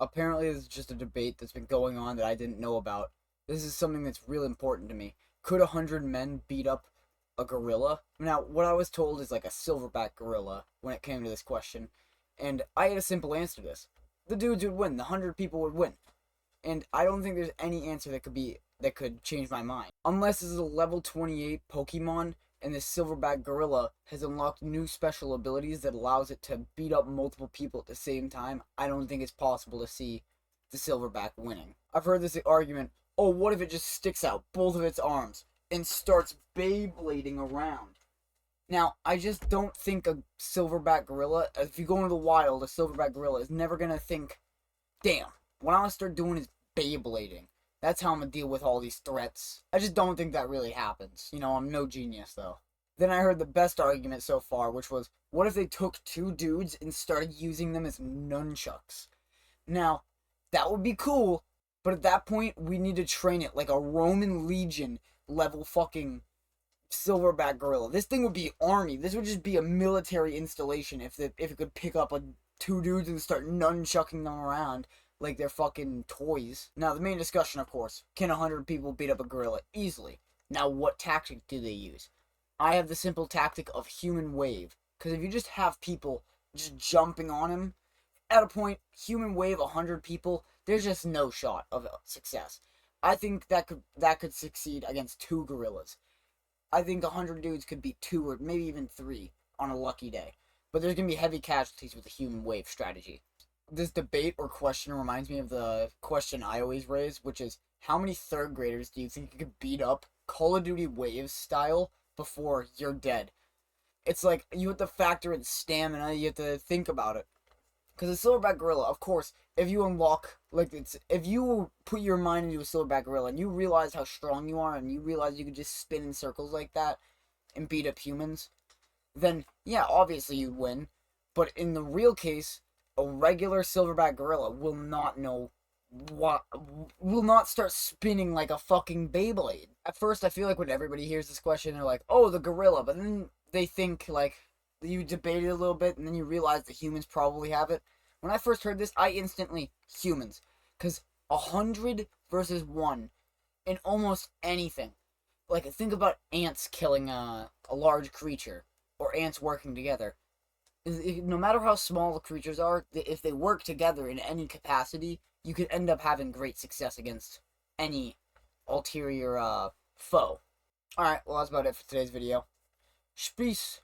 Apparently, this is just a debate that's been going on that I didn't know about. This is something that's real important to me. Could 100 men beat up a gorilla? Now, what I was told is like a silverback gorilla when it came to this question, and I had a simple answer to this. The dudes would win. The 100 people would win, and I don't think there's any answer that could change my mind. Unless this is a level 28 Pokemon and this silverback gorilla has unlocked new special abilities that allows it to beat up multiple people at the same time, I don't think it's possible to see the silverback winning. I've heard this argument, oh, what if it just sticks out both of its arms and starts Beyblading around? Now, I just don't think a silverback gorilla, if you go into the wild, a silverback gorilla is never going to think, damn, what I'm going to start doing is Beyblading. That's how I'm going to deal with all these threats. I just don't think that really happens. You know, I'm no genius, though. Then I heard the best argument so far, which was, what if they took two dudes and started using them as nunchucks? Now, that would be cool, but at that point, we need to train it like a Roman legion level fucking silverback gorilla. This thing would be army. This would just be a military installation if it could pick up two dudes and start nunchucking them around like they're fucking toys. Now, the main discussion, of course, can 100 people beat up a gorilla? Easily. Now, what tactic do they use? I have the simple tactic of human wave. Because if you just have people just jumping on him, at a point, human wave 100 people, there's just no shot of success. I think that could succeed against two gorillas. I think 100 dudes could beat 2 or maybe even 3 on a lucky day. But there's going to be heavy casualties with the human wave strategy. This debate or question reminds me of the question I always raise, which is, how many 3rd graders do you think you could beat up Call of Duty Waves style before you're dead? It's like, you have to factor in stamina, you have to think about it. Because a silverback gorilla, of course, if you unlock, if you put your mind into a silverback gorilla and you realize how strong you are and you realize you could just spin in circles like that and beat up humans, then, yeah, obviously you'd win. But in the real case, a regular silverback gorilla will not start spinning like a fucking Beyblade. At first, I feel like when everybody hears this question, they're like, oh, the gorilla, but then they think, like, you debate it a little bit, and then you realize the humans probably have it. When I first heard this, I instantly, humans. Because 100 versus 1 in almost anything. Like, think about ants killing a large creature, or ants working together. No matter how small the creatures are, if they work together in any capacity, you could end up having great success against any ulterior foe. Alright, well, that's about it for today's video. Peace.